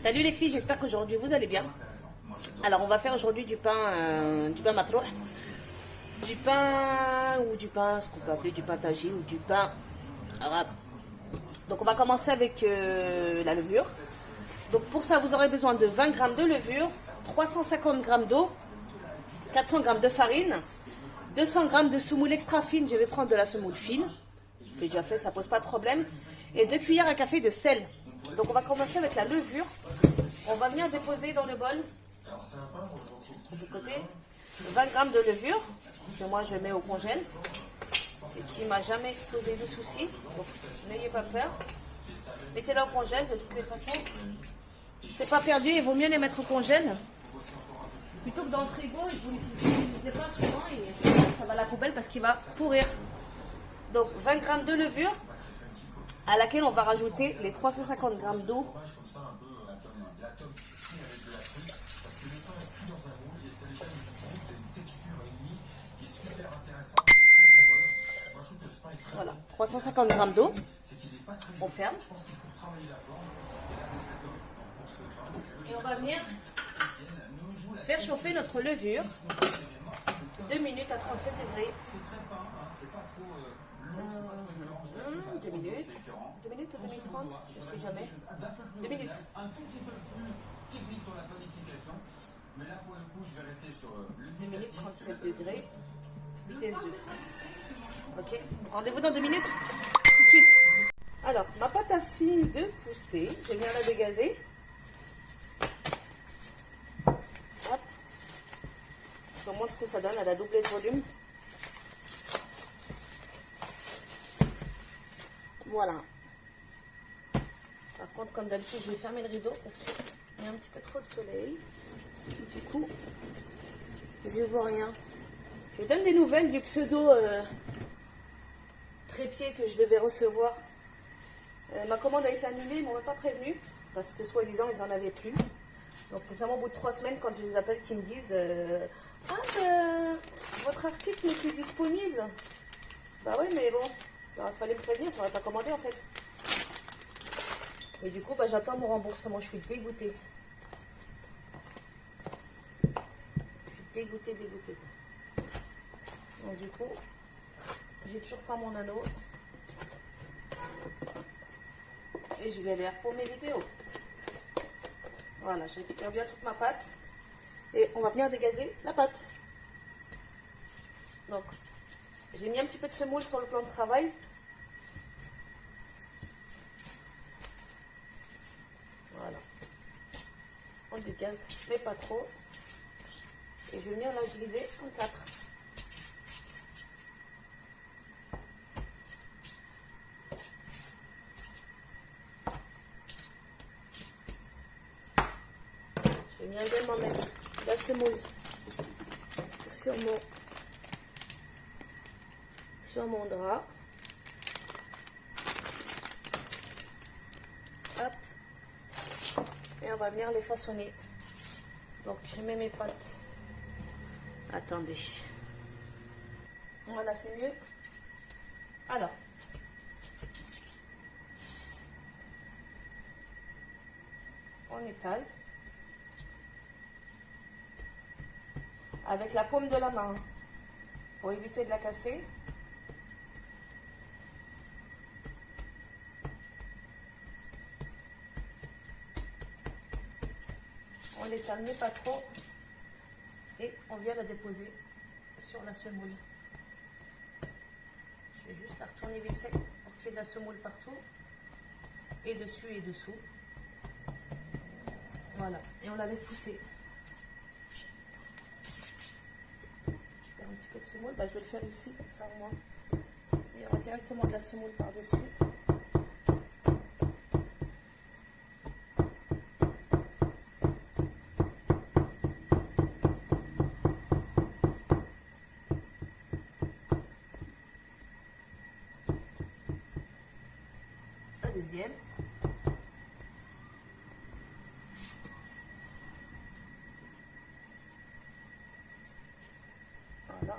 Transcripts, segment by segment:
Salut les filles, j'espère qu'aujourd'hui vous allez bien. Alors on va faire aujourd'hui du pain matrouh, du pain ou du pain, ce qu'on peut appeler du pain tagine ou du pain arabe. Donc on va commencer avec la levure. Donc pour ça vous aurez besoin de 20 g de levure, 350 g d'eau, 400 g de farine, 200 g de semoule extra fine. Je vais prendre de la semoule fine, j'ai déjà fait, ça pose pas de problème, et 2 cuillères à café de sel. Donc on va commencer avec la levure. On va venir déposer dans le bol de côté 20 g de levure que moi je mets au congèle et qui m'a jamais causé de soucis. Donc n'ayez pas peur. Mettez-la au congèle de toutes les façons. C'est pas perdu, il vaut mieux les mettre au congèle plutôt que dans le frigo et vous l'utilisez pas souvent et ça va à la poubelle parce qu'il va pourrir. Donc 20 g de levure à laquelle on va rajouter les 350 g d'eau. Voilà, 350 g d'eau. On ferme. Et on va venir faire chauffer notre levure 2 minutes à 37 degrés. 2 minutes. 2 minutes ou 2 minutes 30, je ne sais jamais. 2 minutes. Un tout petit peu plus technique sur la planification. Mais là, pour le coup, je vais rester sur le 2 minutes 37 degrés. Vitesse de feu. Ok. Rendez-vous dans 2 minutes. Tout de suite. Alors, ma pâte à fille de poussée, je viens la dégazer. Hop. Je vous montre ce que ça donne. Elle a doublé de volume. Voilà. Par contre, comme d'habitude, je vais fermer le rideau parce qu'il y a un petit peu trop de soleil. Du coup, je vois rien. Je donne des nouvelles du pseudo trépied que je devais recevoir. Ma commande a été annulée, ils ne m'ont même pas prévenu parce que soi-disant, ils n'en avaient plus. Donc c'est seulement au bout de 3 semaines quand je les appelle qu'ils me disent votre article n'est plus disponible. Bah oui, mais bon, il fallait me prévenir, je n'aurais pas commandé en fait. Et du coup, bah, j'attends mon remboursement. Je suis dégoûtée. Je suis dégoûtée. Donc du coup, j'ai toujours pas mon anneau. Et je galère pour mes vidéos. Voilà, je récupère bien toute ma pâte. Et on va venir dégazer la pâte. Donc, j'ai mis un petit peu de semoule sur le plan de travail. Voilà. On dégaze, mais pas trop. Et je vais venir la diviser en 4. Je vais bien également mettre la semoule sur mon drap. Hop. Et on va venir les façonner. Donc je mets mes pâtes. Attendez. Voilà, c'est mieux. Alors. On étale. Avec la paume de la main. Pour éviter de la casser. On l'étale mais pas trop. Et on vient la déposer sur la semoule. Je vais juste la retourner vite fait pour qu'il y ait de la semoule partout. Et dessus et dessous. Voilà. Et on la laisse pousser. Je perds un petit peu de semoule. Bah, je vais le faire ici, comme ça au moins. Il y aura directement de la semoule par-dessus. Deuxième. Voilà.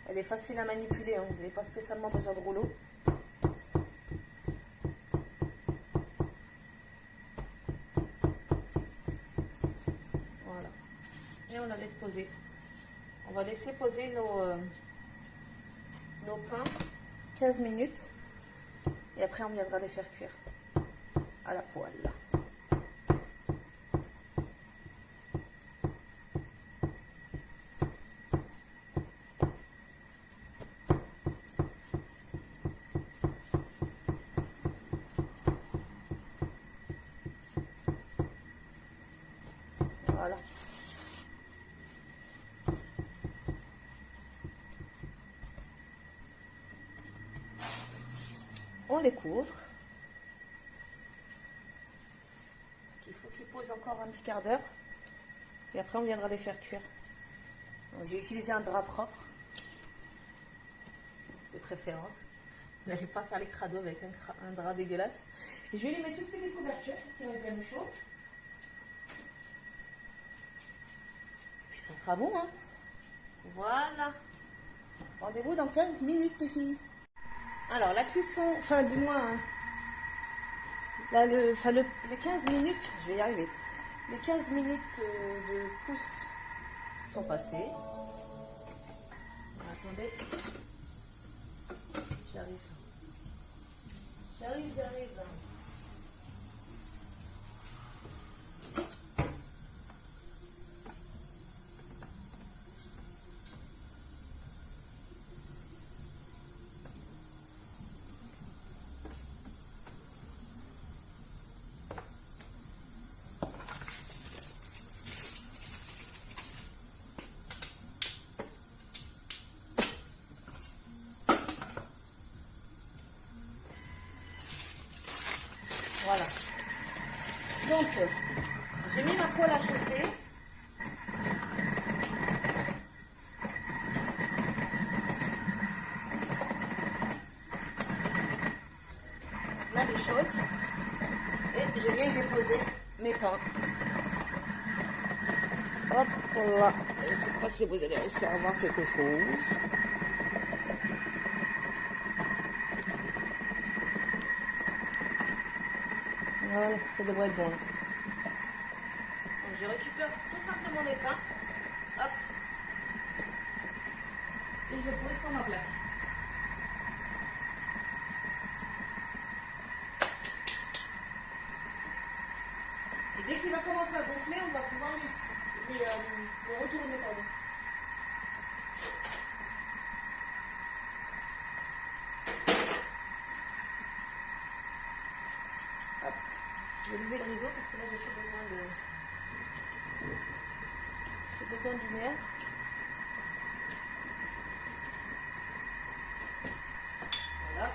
Elle est facile à manipuler, hein. Vous n'avez pas spécialement besoin de rouleau. Voilà. Et on la laisse poser. On va laisser poser nos pains 15 minutes. Et après, on viendra les faire cuire à la poêle. Voilà. On les couvre. Parce qu'il faut qu'ils posent encore un petit quart d'heure. Et après, on viendra les faire cuire. J'ai utilisé un drap propre. De préférence. Je n'allais pas faire les crados avec un drap dégueulasse. Et je vais lui mettre une petite couverture qui va bien chaud. Puis ça sera bon, hein. Voilà. Rendez-vous dans 15 minutes, les filles. Alors, la cuisson, enfin, du moins, hein, là, les 15 minutes, je vais y arriver. Les 15 minutes de pouce sont passées. Attendez. J'arrive. J'arrive. Voilà. Donc, j'ai mis ma poêle à chauffer. Là, elle est chaude. Et je viens y déposer mes pains. Hop là. Je ne sais pas si vous allez réussir à voir quelque chose. Voilà, ça devrait être bon. Donc, je récupère tout simplement les pains. Hop. Et je pose sur ma plaque. Et dès qu'il va commencer à gonfler, on va pouvoir le retourner. Pardon. Hop. Je vais lever le rideau parce que là j'ai besoin de lumière. Voilà.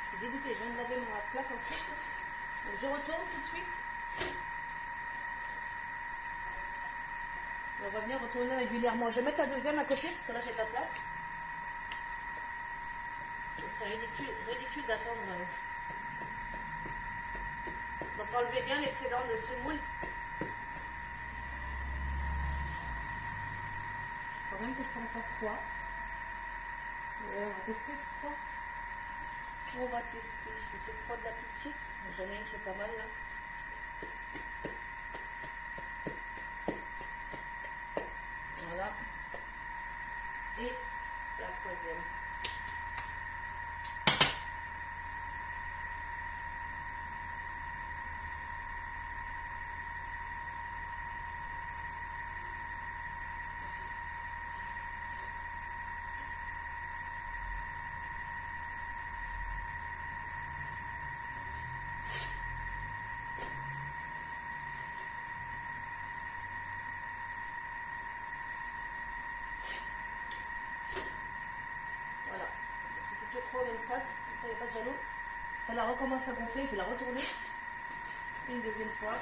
Je suis dégoûtée, je viens de laver ma plaque en fait. Donc je retourne tout de suite. On va venir retourner régulièrement. Je vais mettre la deuxième à côté parce que là j'ai de la place. Ce serait ridicule d'attendre. Donc enlevez bien l'excédent de semoule. Je crois même que je peux en faire 3. On va tester 3. On va tester. Je vais essayer de prendre la plus petite. J'en ai une qui est pas mal là. Voilà. Et la troisième. Au même stade, ça n'y a pas de jaloux. Ça la recommence à gonfler, je vais la retourner une deuxième fois.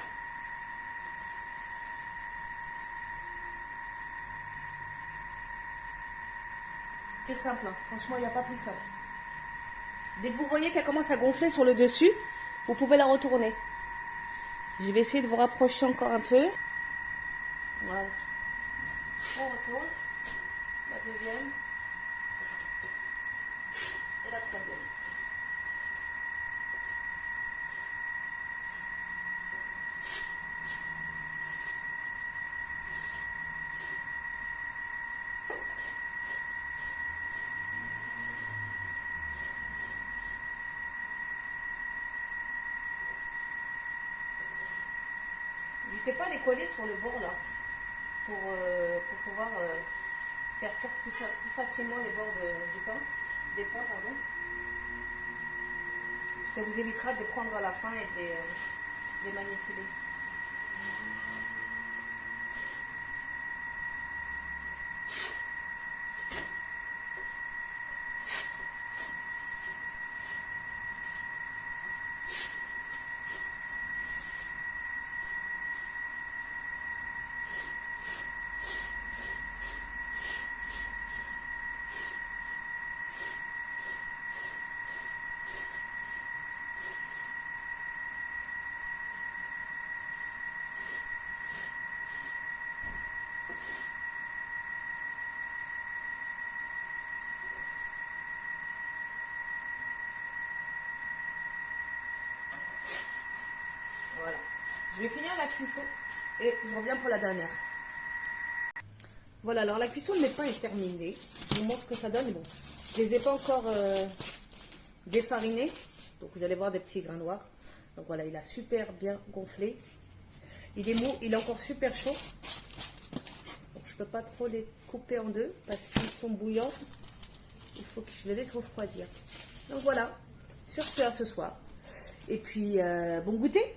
C'est simple, hein. Franchement, il n'y a pas plus simple. Dès que vous voyez qu'elle commence à gonfler sur le dessus, vous pouvez la retourner. Je vais essayer de vous rapprocher encore un peu. Voilà. On retourne. La deuxième. Et la troisième. N'hésitez pas à les coller sur le bord là, pour pouvoir faire cuire plus facilement les bords du pain, des pains, pardon. Ça vous évitera de les prendre à la fin et de les manipuler. Voilà. Je vais finir la cuisson et je reviens pour la dernière. Voilà, alors la cuisson de mes pains est terminée. Je vous montre ce que ça donne. Bon, je ne les ai pas encore défarinés. Donc vous allez voir des petits grains noirs. Donc voilà, il a super bien gonflé. Il est mou, il est encore super chaud. Donc je ne peux pas trop les couper en deux parce qu'ils sont bouillants. Il faut que je les laisse refroidir. Donc voilà, sur ce à ce soir. Et puis bon goûter.